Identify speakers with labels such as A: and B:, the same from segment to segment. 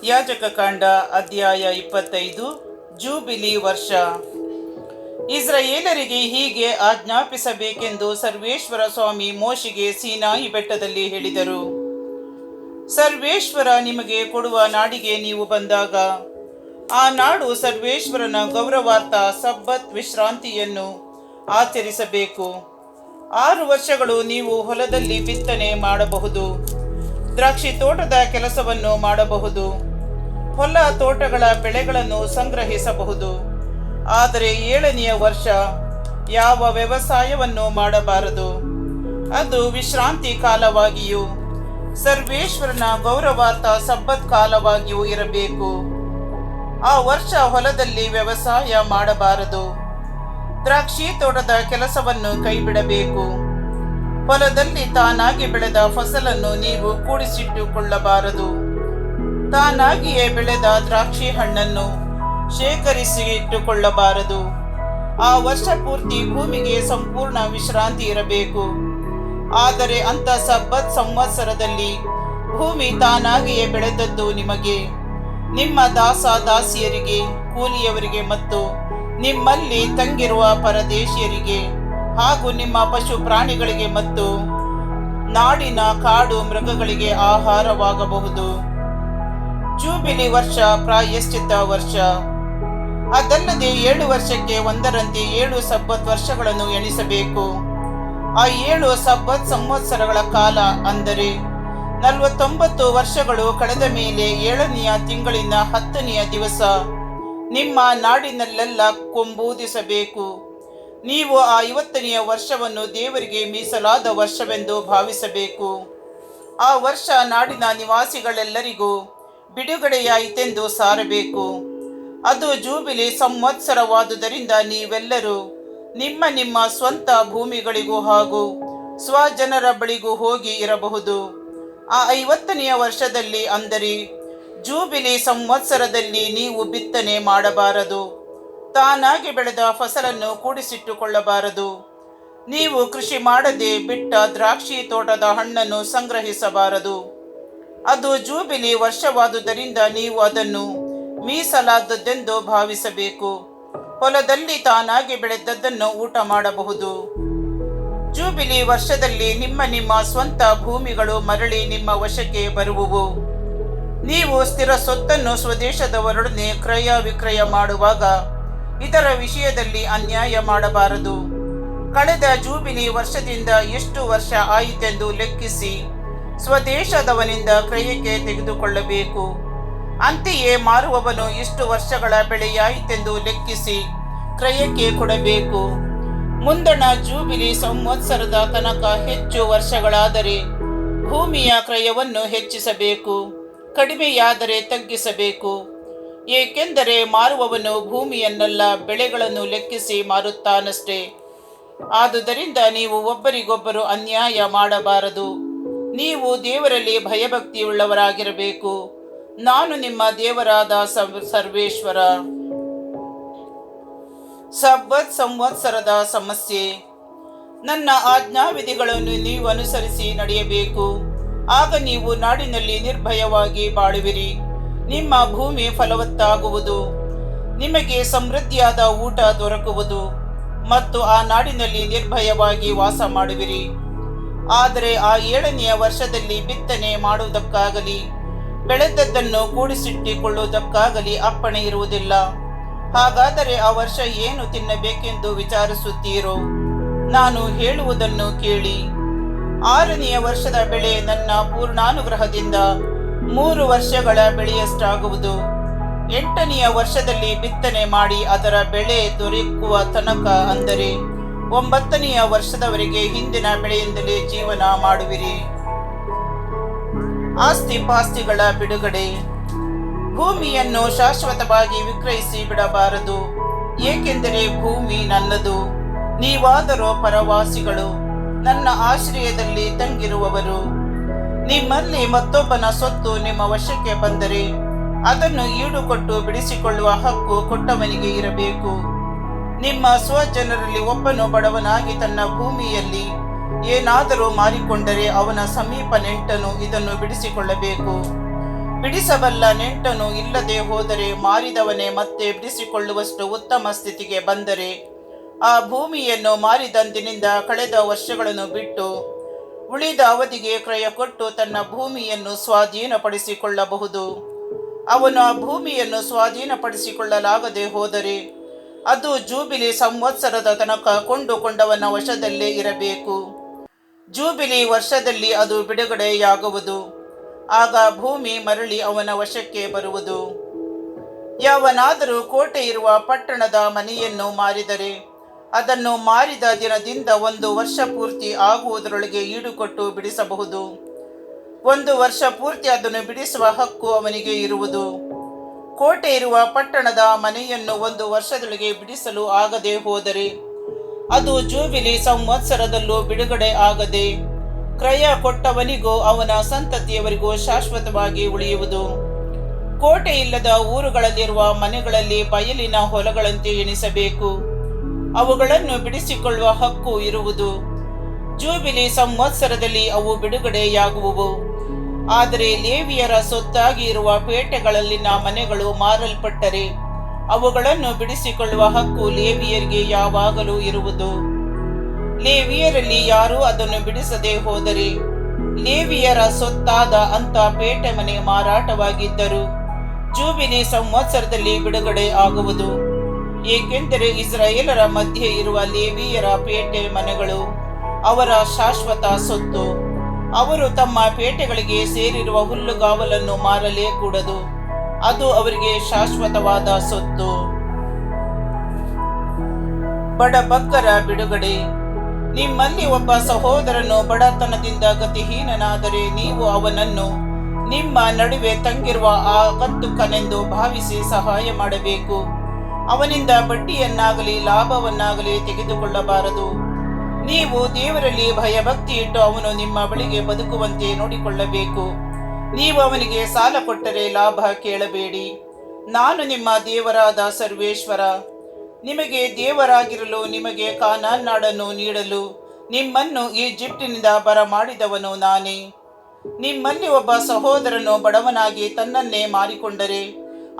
A: ಯಾಜಕಕಾಂಡ ಅಧ್ಯಾಯ 25 ಜೂಬಿಲಿ ವರ್ಷ. ಇಸ್ರಾಯೇಲರಿಗೆ ಹೀಗೆ ಆಜ್ಞಾಪಿಸಬೇಕೆಂದು ಸರ್ವೇಶ್ವರ ಸ್ವಾಮಿ ಮೋಶೆಗೆ ಸೀನಾಯಿ ಬೆಟ್ಟದಲ್ಲಿ ಹೇಳಿದರು. ಸರ್ವೇಶ್ವರ ನಿಮಗೆ ಕೊಡುವ ನಾಡಿಗೆ ನೀವು ಬಂದಾಗ ಆ ನಾಡು ಸರ್ವೇಶ್ವರನ ಗೌರವಾರ್ಥ ಸಬ್ಬತ್ ವಿಶ್ರಾಂತಿಯನ್ನು ಆಚರಿಸಬೇಕು. 6 ವರ್ಷಗಳು ನೀವು ಹೊಲದಲ್ಲಿ ಬಿತ್ತನೆ ಮಾಡಬಹುದು, ದ್ರಾಕ್ಷಿ ತೋಟದ ಕೆಲಸವನ್ನು ಮಾಡಬಹುದು, ಹೊಲ ತೋಟಗಳ ಬೆಳೆಗಳನ್ನು ಸಂಗ್ರಹಿಸಬಹುದು. ಆದರೆ 7ನೆಯ ವರ್ಷ ಯಾವ ವ್ಯವಸಾಯವನ್ನು ಮಾಡಬಾರದು. ಅದು ವಿಶ್ರಾಂತಿ ಕಾಲವಾಗಿಯೂ ಸರ್ವೇಶ್ವರನ ಗೌರವಾರ್ಥ ಸಬ್ಬತ್ ಕಾಲವಾಗಿಯೂ ಇರಬೇಕು. ಆ ವರ್ಷ ಹೊಲದಲ್ಲಿ ವ್ಯವಸಾಯ ಮಾಡಬಾರದು, ದ್ರಾಕ್ಷಿ ತೋಟದ ಕೆಲಸವನ್ನು ಕೈಬಿಡಬೇಕು. ಹೊಲದಲ್ಲಿ ತಾನಾಗಿ ಬೆಳೆದ ಫಸಲನ್ನು ನೀವು ಕೂಡಿಸಿಟ್ಟುಕೊಳ್ಳಬಾರದು. ತಾನಾಗಿಯೇ ಬೆಳೆದ ದ್ರಾಕ್ಷಿ ಹಣ್ಣನ್ನು ಶೇಖರಿಸಿ ಇಟ್ಟುಕೊಳ್ಳಬಾರದು. ಆ ವರ್ಷ ಪೂರ್ತಿ ಭೂಮಿಗೆ ಸಂಪೂರ್ಣ ವಿಶ್ರಾಂತಿ ಇರಬೇಕು. ಆದರೆ ಅಂಥ ಸಬ್ಬತ್ ಸಂವತ್ಸರದಲ್ಲಿ ಭೂಮಿ ತಾನಾಗಿಯೇ ಬೆಳೆದದ್ದು ನಿಮಗೆ, ನಿಮ್ಮ ದಾಸ ದಾಸಿಯರಿಗೆ, ಕೂಲಿಯವರಿಗೆ ಮತ್ತು ನಿಮ್ಮಲ್ಲಿ ತಂಗಿರುವ ಪರದೇಶಿಯರಿಗೆ ಹಾಗೂ ನಿಮ್ಮ ಪಶು ಪ್ರಾಣಿಗಳಿಗೆ ಮತ್ತು ನಾಡಿನ ಕಾಡು ಮೃಗಗಳಿಗೆ ಆಹಾರವಾಗಬಹುದು. ಜೂಬಿಲಿ ವರ್ಷ ಪ್ರಾಯಶ್ಚಿತ್ತ ವರ್ಷ. ಅದಲ್ಲದೆ 7 ವರ್ಷಕ್ಕೆ ಒಂದರಂತೆ 7 ಸಬ್ಬತ್ ವರ್ಷಗಳನ್ನು ಎಣಿಸಬೇಕು. ಆ 7 ಸಬ್ಬತ್ ಸಂವತ್ಸರಗಳ ಕಾಲ, ಅಂದರೆ 49 ವರ್ಷಗಳು ಕಳೆದ ಮೇಲೆ 7ನೆಯ ತಿಂಗಳಿನ 10ನೆಯ ದಿವಸ ನಿಮ್ಮ ನಾಡಿನಲ್ಲೆಲ್ಲ ಕೊಂಬೂದಿಸಬೇಕು. ನೀವು ಆ 50ನೆಯ ವರ್ಷವನ್ನು ದೇವರಿಗೆ ಮೀಸಲಾದ ವರ್ಷವೆಂದು ಭಾವಿಸಬೇಕು. ಆ ವರ್ಷ ನಾಡಿನ ನಿವಾಸಿಗಳೆಲ್ಲರಿಗೂ ಬಿಡುಗಡೆಯಾಯಿತೆಂದು ಸಾರಬೇಕು. ಅದು ಜೂಬಿಲಿ ಸಂವತ್ಸರವಾದುದರಿಂದ ನೀವೆಲ್ಲರೂ ನಿಮ್ಮ ನಿಮ್ಮ ಸ್ವಂತ ಭೂಮಿಗಳಿಗೂ ಹಾಗೂ ಸ್ವಜನರ ಬಳಿಗೂ ಹೋಗಿ ಇರಬಹುದು. ಆ 50ನೆಯ ವರ್ಷದಲ್ಲಿ, ಅಂದರೆ ಜೂಬಿಲಿ ಸಂವತ್ಸರದಲ್ಲಿ, ನೀವು ಬಿತ್ತನೆ ಮಾಡಬಾರದು, ತಾನಾಗಿ ಬೆಳೆದ ಫಸಲನ್ನು ಕೂಡಿಸಿಟ್ಟುಕೊಳ್ಳಬಾರದು. ನೀವು ಕೃಷಿ ಮಾಡದೆ ಬಿಟ್ಟ ದ್ರಾಕ್ಷಿ ತೋಟದ ಹಣ್ಣನ್ನು ಸಂಗ್ರಹಿಸಬಾರದು. ಅದು ಜೂಬಿಲಿ ವರ್ಷವಾದುದರಿಂದ ನೀವು ಅದನ್ನು ಮೀಸಲಾದದ್ದೆಂದು ಭಾವಿಸಬೇಕು. ಹೊಲದಲ್ಲಿ ತಾನಾಗಿ ಬೆಳೆದದ್ದನ್ನು ಊಟ ಮಾಡಬಹುದು. ಜೂಬಿಲಿ ವರ್ಷದಲ್ಲಿ ನಿಮ್ಮ ನಿಮ್ಮ ಸ್ವಂತ ಭೂಮಿಗಳು ಮರಳಿ ನಿಮ್ಮ ವಶಕ್ಕೆ ಬರುವುವು. ನೀವು ಸ್ಥಿರ ಸೊತ್ತನ್ನು ಸ್ವದೇಶದವರೊಡನೆ ಕ್ರಯ ವಿಕ್ರಯ ಮಾಡುವಾಗ ಇದರ ವಿಷಯದಲ್ಲಿ ಅನ್ಯಾಯ ಮಾಡಬಾರದು. ಕಳೆದ ಜೂಬಿಲಿ ವರ್ಷದಿಂದ ಎಷ್ಟು ವರ್ಷ ಆಯಿತೆಂದು ಲೆಕ್ಕಿಸಿ ಸ್ವದೇಶದವನಿಂದ ಕ್ರಯಕ್ಕೆ ತೆಗೆದುಕೊಳ್ಳಬೇಕು. ಅಂತೆಯೇ ಮಾರುವವನು ಇಷ್ಟು ವರ್ಷಗಳ ಬೆಳೆಯಾಯಿತೆಂದು ಲೆಕ್ಕಿಸಿ ಕ್ರಯಕ್ಕೆ ಕೊಡಬೇಕು. ಮುಂದಣ ಜೂಬಿಲಿ ಸಂವತ್ಸರದ ತನಕ ಹೆಚ್ಚು ವರ್ಷಗಳಾದರೆ ಭೂಮಿಯ ಕ್ರಯವನ್ನು ಹೆಚ್ಚಿಸಬೇಕು, ಕಡಿಮೆಯಾದರೆ ತಗ್ಗಿಸಬೇಕು. ಏಕೆಂದರೆ ಮಾರುವವನು ಭೂಮಿಯನ್ನೆಲ್ಲ ಬೆಳೆಗಳನ್ನು ಲೆಕ್ಕಿಸಿ ಮಾರುತ್ತಾನಷ್ಟೇ. ಆದುದರಿಂದ ನೀವು ಒಬ್ಬರಿಗೊಬ್ಬರು ಅನ್ಯಾಯ ಮಾಡಬಾರದು. ನೀವು ದೇವರಲ್ಲಿ ಭಯಭಕ್ತಿಯುಳ್ಳವರಾಗಿರಬೇಕು. ನಾನು ನಿಮ್ಮ ದೇವರಾದ ಸರ್ವೇಶ್ವರ. ಸಬ್ಬತ್ ಸಂವತ್ಸರದ ಸಮಸ್ಯೆ. ನನ್ನ ಆಜ್ಞಾವಿಧಿಗಳನ್ನು ನೀವು ಅನುಸರಿಸಿ ನಡೆಯಬೇಕು. ಆಗ ನೀವು ನಾಡಿನಲ್ಲಿ ನಿರ್ಭಯವಾಗಿ ಬಾಳುವಿರಿ. ನಿಮ್ಮ ಭೂಮಿ ಫಲವತ್ತಾಗುವುದು, ನಿಮಗೆ ಸಮೃದ್ಧಿಯಾದ ಊಟ ದೊರಕುವುದು ಮತ್ತು ಆ ನಾಡಿನಲ್ಲಿ ನಿರ್ಭಯವಾಗಿ ವಾಸ ಮಾಡುವಿರಿ. ಆದರೆ ಆ 7ನೆಯ ವರ್ಷದಲ್ಲಿ ಬಿತ್ತನೆ ಮಾಡುವುದಕ್ಕಾಗಲಿ ಬೆಳೆದದ್ದನ್ನು ಕೂಡಿಸಿಟ್ಟುಕೊಳ್ಳುವುದಕ್ಕಾಗಲಿ ಅಪ್ಪಣೆ ಇರುವುದಿಲ್ಲ. ಹಾಗಾದರೆ ಆ ವರ್ಷ ಏನು ತಿನ್ನಬೇಕೆಂದು ವಿಚಾರಿಸುತ್ತೀರೋ? ನಾನು ಹೇಳುವುದನ್ನು ಕೇಳಿ. 6ನೆಯ ವರ್ಷದ ಬೆಳೆ ನನ್ನ ಪೂರ್ಣಾನುಗ್ರಹದಿಂದ 3 ವರ್ಷಗಳ ಬೆಳೆಯಷ್ಟಾಗುವುದು. 8ನೆಯ ವರ್ಷದಲ್ಲಿ ಬಿತ್ತನೆ ಮಾಡಿ ಅದರ ಬೆಳೆ ದೊರಕುವ ತನಕ, ಅಂದರೆ 9ನೆಯ ವರ್ಷದವರೆಗೆ ಹಿಂದಿನ ಬೆಳೆಯಿಂದಲೇ ಜೀವನ ಮಾಡುವಿರಿ. ಆಸ್ತಿ ಪಾಸ್ತಿಗಳ ಬಿಡುಗಡೆ. ಭೂಮಿಯನ್ನು ಶಾಶ್ವತವಾಗಿ ವಿಕ್ರಯಿಸಿ ಬಿಡಬಾರದು, ಏಕೆಂದರೆ ಭೂಮಿ ನನ್ನದು. ನೀವಾದರೋ ಪರವಾಸಿಗಳು, ನನ್ನ ಆಶ್ರಯದಲ್ಲಿ ತಂಗಿರುವವರು. ನಿಮ್ಮಲ್ಲಿ ಮತ್ತೊಬ್ಬನ ಸೊತ್ತು ನಿಮ್ಮ ವಶಕ್ಕೆ ಬಂದರೆ ಅದನ್ನು ಈಡುಕೊಟ್ಟು ಬಿಡಿಸಿಕೊಳ್ಳುವ ಹಕ್ಕು ಕೊಟ್ಟವನಿಗೆ ಇರಬೇಕು. ನಿಮ್ಮ ಸ್ವಜನರಲ್ಲಿ ಒಬ್ಬನು ಬಡವನಾಗಿ ತನ್ನ ಭೂಮಿಯಲ್ಲಿ ಏನಾದರೂ ಮಾರಿಕೊಂಡರೆ ಅವನ ಸಮೀಪ ನೆಂಟನು ಇದನ್ನು ಬಿಡಿಸಿಕೊಳ್ಳಬೇಕು. ಬಿಡಿಸಬಲ್ಲ ನೆಂಟನು ಇಲ್ಲದೆ ಹೋದರೆ ಮಾರಿದವನೇ ಮತ್ತೆ ಬಿಡಿಸಿಕೊಳ್ಳುವಷ್ಟು ಉತ್ತಮ ಸ್ಥಿತಿಗೆ ಬಂದರೆ ಆ ಭೂಮಿಯನ್ನು ಮಾರಿದಂದಿನಿಂದ ಕಳೆದ ವರ್ಷಗಳನ್ನು ಬಿಟ್ಟು ಉಳಿದ ಅವಧಿಗೆ ಕ್ರಯ ಕೊಟ್ಟು ತನ್ನ ಭೂಮಿಯನ್ನು ಸ್ವಾಧೀನಪಡಿಸಿಕೊಳ್ಳಬಹುದು. ಅವನು ಆ ಭೂಮಿಯನ್ನು ಸ್ವಾಧೀನಪಡಿಸಿಕೊಳ್ಳಲಾಗದೆ ಹೋದರೆ ಅದು ಜೂಬಿಲಿ ಸಂವತ್ಸರದ ತನಕ ಕೊಂಡುಕೊಂಡವನ ವಶದಲ್ಲೇ ಇರಬೇಕು. ಜೂಬಿಲಿ ವರ್ಷದಲ್ಲಿ ಅದು ಬಿಡುಗಡೆಯಾಗುವುದು. ಆಗ ಭೂಮಿ ಮರಳಿ ಅವನ ವಶಕ್ಕೆ ಬರುವುದು. ಯಾವನಾದರೂ ಕೋಟೆ ಇರುವ ಪಟ್ಟಣದ ಮನೆಯನ್ನು ಮಾರಿದರೆ ಅದನ್ನು ಮಾರಿದ ದಿನದಿಂದ 1 ವರ್ಷ ಪೂರ್ತಿ ಆಗುವುದರೊಳಗೆ ಈಡುಕೊಟ್ಟು ಬಿಡಿಸಬಹುದು. 1 ವರ್ಷ ಪೂರ್ತಿ ಅದನ್ನು ಬಿಡಿಸುವ ಹಕ್ಕು ಅವನಿಗೆ ಇರುವುದು. ಕೋಟೆ ಇರುವ ಪಟ್ಟಣದ ಮನೆಯನ್ನು 1 ವರ್ಷದೊಳಗೆ ಬಿಡಿಸಲು ಆಗದೆ ಹೋದರೆ ಅದು ಜೂಬಿಲಿ ಸಂವತ್ಸರದಲ್ಲೂ ಬಿಡುಗಡೆ ಆಗದೆ ಕ್ರಯ ಕೊಟ್ಟವನಿಗೂ ಅವನ ಸಂತತಿಯವರಿಗೂ ಶಾಶ್ವತವಾಗಿ ಉಳಿಯುವುದು. ಕೋಟೆ ಇಲ್ಲದ ಊರುಗಳಲ್ಲಿರುವ ಮನೆಗಳಲ್ಲಿ ಬಯಲಿನ ಹೊಲಗಳಂತೆ ಎಣಿಸಬೇಕು. ಅವುಗಳನ್ನು ಬಿಡಿಸಿಕೊಳ್ಳುವ ಹಕ್ಕು ಇರುವುದು. ಜೂಬಿಲಿ ಸಂವತ್ಸರದಲ್ಲಿ ಅವು ಬಿಡುಗಡೆಯಾಗುವವು. ಆದರೆ ಲೇವಿಯರ ಸೊತ್ತಾಗಿ ಇರುವ ಪೇಟೆಗಳಲ್ಲಿನ ಮನೆಗಳು ಮಾರಲ್ಪಟ್ಟರೆ ಅವುಗಳನ್ನು ಬಿಡಿಸಿಕೊಳ್ಳುವ ಹಕ್ಕು ಲೇವಿಯರಿಗೆ ಯಾವಾಗಲೂ ಇರುವುದು. ಲೇವಿಯರಲ್ಲಿ ಯಾರೂ ಅದನ್ನು ಬಿಡಿಸದೆ ಹೋದರೆ ಲೇವಿಯರ ಸೊತ್ತಾದ ಅಂತ ಪೇಟೆ ಮನೆ ಮಾರಾಟವಾಗಿದ್ದರು ಜೂಬಿಲಿ ಸಂವತ್ಸರದಲ್ಲಿ ಬಿಡುಗಡೆ ಆಗುವುದು. ಏಕೆಂದರೆ ಇಸ್ರಾಯೇಲರ ಮಧ್ಯೆ ಇರುವ ಲೇವಿಯರ ಪೇಟೆ ಮನೆಗಳು ಅವರ ಶಾಶ್ವತ ಸೊತ್ತು. ಅವರು ತಮ್ಮ ಪೇಟೆಗಳಿಗೆ ಸೇರಿರುವ ಹುಲ್ಲುಗಾವಲನ್ನು ಮಾರಲೇ ಕೂಡದು. ಅದು ಅವರಿಗೆ ಶಾಶ್ವತವಾದ ಸೊತ್ತು. ಬಡಬಗ್ಗರ ಬಿಡುಗಡೆ. ನಿಮ್ಮಲ್ಲಿ ಒಬ್ಬ ಸಹೋದರನು ಬಡತನದಿಂದ ಗತಿಹೀನನಾದರೆ ನೀವು ಅವನನ್ನು ನಿಮ್ಮ ನಡುವೆ ತಂಗಿರುವ ಆಗಂತುಕನೆಂದು ಭಾವಿಸಿ ಸಹಾಯ ಮಾಡಬೇಕು. ಅವನಿಂದ ಬಡ್ಡಿಯನ್ನಾಗಲಿ ಲಾಭವನ್ನಾಗಲಿ ತೆಗೆದುಕೊಳ್ಳಬಾರದು. ನೀವು ದೇವರಲ್ಲಿ ಭಯಭಕ್ತಿ ಇಟ್ಟು ಅವನು ನಿಮ್ಮ ಬಳಿಗೆ ಬದುಕುವಂತೆ ನೋಡಿಕೊಳ್ಳಬೇಕು. ನೀವು ಅವನಿಗೆ ಸಾಲ ಕೊಟ್ಟರೆ ಲಾಭ ಕೇಳಬೇಡಿ. ನಾನು ನಿಮ್ಮ ದೇವರಾದ ಸರ್ವೇಶ್ವರ. ನಿಮಗೆ ದೇವರಾಗಿರಲು ನಿಮಗೆ ಕಾನಾನ್ ನಾಡನ್ನು ನೀಡಲು ನಿಮ್ಮನ್ನು ಈಜಿಪ್ಟಿನಿಂದ ಬರಮಾಡಿದವನು ನಾನೇ. ನಿಮ್ಮಲ್ಲಿ ಒಬ್ಬ ಸಹೋದರನು ಬಡವನಾಗಿ ತನ್ನನ್ನೇ ಮಾರಿಕೊಂಡರೆ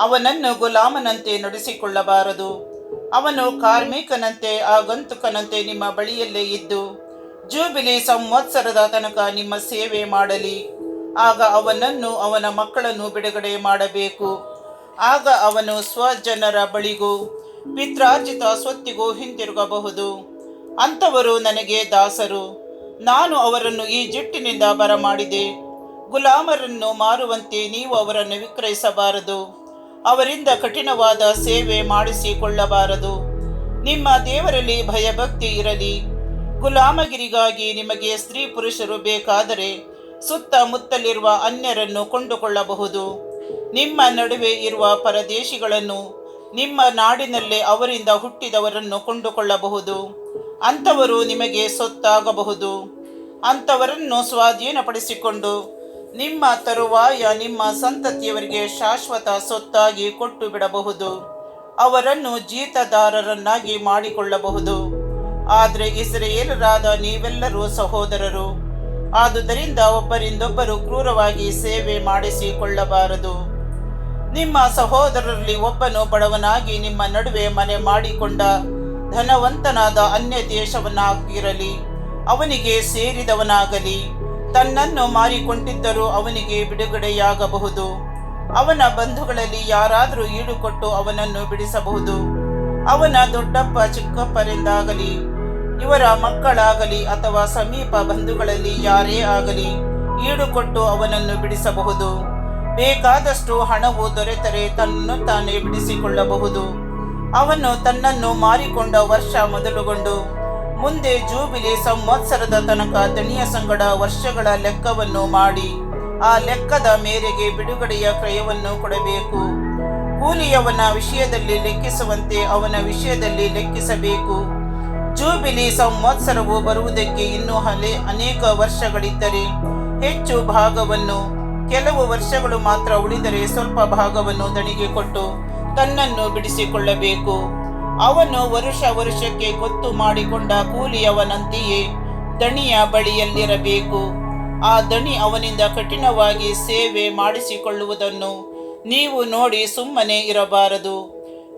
A: ಅವನನ್ನು ಗುಲಾಮನಂತೆ ನಡೆಸಿಕೊಳ್ಳಬಾರದು. ಅವನು ಕಾರ್ಮಿಕನಂತೆ ಆಗಂತುಕನಂತೆ ನಿಮ್ಮ ಬಳಿಯಲ್ಲೇ ಇದ್ದು ಜೂಬಿಲಿ ಸಂವತ್ಸರದ ತನಕ ನಿಮ್ಮ ಸೇವೆ ಮಾಡಲಿ. ಆಗ ಅವನನ್ನು ಅವನ ಮಕ್ಕಳನ್ನು ಬಿಡುಗಡೆ ಮಾಡಬೇಕು. ಆಗ ಅವನು ಸ್ವಜನರ ಬಳಿಗೂ ಪಿತ್ರಾರ್ಜಿತ ಸ್ವತ್ತಿಗೂ ಹಿಂತಿರುಗಬಹುದು. ಅಂಥವರು ನನಗೆ ದಾಸರು. ನಾನು ಅವರನ್ನು ಈಜಿಪ್ಟಿನಿಂದ ಬರಮಾಡಿದೆ. ಗುಲಾಮರನ್ನು ಮಾರುವಂತೆ ನೀವು ಅವರನ್ನು ವಿಕ್ರಯಿಸಬಾರದು. ಅವರಿಂದ ಕಠಿಣವಾದ ಸೇವೆ ಮಾಡಿಸಿಕೊಳ್ಳಬಾರದು. ನಿಮ್ಮ ದೇವರಲ್ಲಿ ಭಯಭಕ್ತಿ ಇರಲಿ. ಗುಲಾಮಗಿರಿಗಾಗಿ ನಿಮಗೆ ಸ್ತ್ರೀ ಪುರುಷರು ಬೇಕಾದರೆ ಸುತ್ತಮುತ್ತಲಿರುವ ಅನ್ಯರನ್ನು ಕೊಂಡುಕೊಳ್ಳಬಹುದು. ನಿಮ್ಮ ನಡುವೆ ಇರುವ ಪರದೇಶಿಗಳನ್ನು ನಿಮ್ಮ ನಾಡಿನಲ್ಲೇ ಅವರಿಂದ ಹುಟ್ಟಿದವರನ್ನು ಕೊಂಡುಕೊಳ್ಳಬಹುದು. ಅಂಥವರು ನಿಮಗೆ ಸೊತ್ತಾಗಬಹುದು. ಅಂಥವರನ್ನು ಸ್ವಾಧೀನಪಡಿಸಿಕೊಂಡು ನಿಮ್ಮ ತರುವಾಯ ನಿಮ್ಮ ಸಂತತಿಯವರಿಗೆ ಶಾಶ್ವತ ಸೊತ್ತಾಗಿ ಕೊಟ್ಟು ಬಿಡಬಹುದು. ಅವರನ್ನು ಜೀತದಾರರನ್ನಾಗಿ ಮಾಡಿಕೊಳ್ಳಬಹುದು. ಆದರೆ ಇಸ್ರಾಯೇಲರಾದ ನೀವೆಲ್ಲರೂ ಸಹೋದರರು. ಆದುದರಿಂದ ಒಬ್ಬರಿಂದೊಬ್ಬರು ಕ್ರೂರವಾಗಿ ಸೇವೆ ಮಾಡಿಸಿಕೊಳ್ಳಬಾರದು. ನಿಮ್ಮ ಸಹೋದರರಲ್ಲಿ ಒಬ್ಬನು ಬಡವನಾಗಿ ನಿಮ್ಮ ನಡುವೆ ಮನೆ ಮಾಡಿಕೊಂಡ ಧನವಂತನಾದ ಅನ್ಯ ದೇಶವನ್ನಾಗಿರಲಿ, ಅವನಿಗೆ ಸೇರಿದವನಾಗಲಿ, ತನ್ನನ್ನು ಮಾರಿಕೊಂಡಿದ್ದರೂ ಅವನಿಗೆ ಬಿಡುಗಡೆಯಾಗಬಹುದು. ಅವನ ಬಂಧುಗಳಲ್ಲಿ ಯಾರಾದರೂ ಈಡುಕೊಟ್ಟು ಅವನನ್ನು ಬಿಡಿಸಬಹುದು. ಅವನ ದೊಡ್ಡಪ್ಪ ಚಿಕ್ಕಪ್ಪರೆಂದಾಗಲಿ, ಇವರ ಮಕ್ಕಳಾಗಲಿ ಅಥವಾ ಸಮೀಪ ಬಂಧುಗಳಲ್ಲಿ ಯಾರೇ ಆಗಲಿ ಈಡುಕೊಟ್ಟು ಅವನನ್ನು ಬಿಡಿಸಬಹುದು. ಬೇಕಾದಷ್ಟು ಹಣವು ದೊರೆತರೆ ತನ್ನನ್ನು ತಾನೇ ಬಿಡಿಸಿಕೊಳ್ಳಬಹುದು. ಅವನು ತನ್ನನ್ನು ಮಾರಿಕೊಂಡ ವರ್ಷ ಮೊದಲುಗೊಂಡು ಮುಂದೆ ಜೂಬಿಲಿ ಸಂವತ್ಸರದ ತನಕ ದಣಿಯ ಸಂಗಡ ವರ್ಷಗಳ ಲೆಕ್ಕವನ್ನು ಮಾಡಿ ಆ ಲೆಕ್ಕದ ಮೇರೆಗೆ ಬಿಡುಗಡೆಯ ಕ್ರಯವನ್ನು ಕೊಡಬೇಕು. ಕೂಲಿಯವನ ವಿಷಯದಲ್ಲಿ ಲೆಕ್ಕಿಸುವಂತೆ ಅವನ ವಿಷಯದಲ್ಲಿ ಲೆಕ್ಕಿಸಬೇಕು. ಜೂಬಿಲಿ ಸಂವತ್ಸರವು ಬರುವುದಕ್ಕೆ ಇನ್ನೂ ಅನೇಕ ವರ್ಷಗಳಿದ್ದರೆ ಹೆಚ್ಚು ಭಾಗವನ್ನು, ಕೆಲವು ವರ್ಷಗಳು ಮಾತ್ರ ಉಳಿದರೆ ಸ್ವಲ್ಪ ಭಾಗವನ್ನು ದಣಿಗೆ ಕೊಟ್ಟು ತನ್ನನ್ನು ಬಿಡಿಸಿಕೊಳ್ಳಬೇಕು. ಅವನು ವರುಷಕ್ಕೆ ಗೊತ್ತು ಮಾಡಿಕೊಂಡ ಕೂಲಿಯವನಂತೆಯೇ ದಣಿಯ ಬಳಿಯಲ್ಲಿರಬೇಕು. ಆ ದಣಿ ಅವನಿಂದ ಕಠಿಣವಾಗಿ ಸೇವೆ ಮಾಡಿಸಿಕೊಳ್ಳುವುದನ್ನು ನೀವು ನೋಡಿ ಸುಮ್ಮನೆ ಇರಬಾರದು.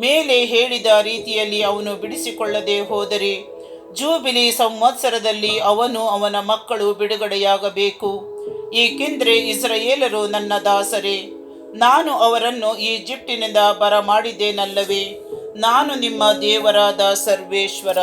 A: ಮೇಲೆ ಹೇಳಿದ ರೀತಿಯಲ್ಲಿ ಅವನು ಬಿಡಿಸಿಕೊಳ್ಳದೆ ಹೋದರೆ ಜೂಬಿಲಿ ಸಂವತ್ಸರದಲ್ಲಿ ಅವನು ಅವನ ಮಕ್ಕಳು ಬಿಡುಗಡೆಯಾಗಬೇಕು. ಏಕೆಂದರೆ ಇಸ್ರಾಯೇಲರು ನನ್ನ ದಾಸರೇ, ನಾನು ಅವರನ್ನು ಈಜಿಪ್ಟಿನಿಂದ ಬರಮಾಡಿದ್ದೇನಲ್ಲವೇ? ನಾನು ನಿಮ್ಮ ದೇವರಾದ ಸರ್ವೇಶ್ವರ.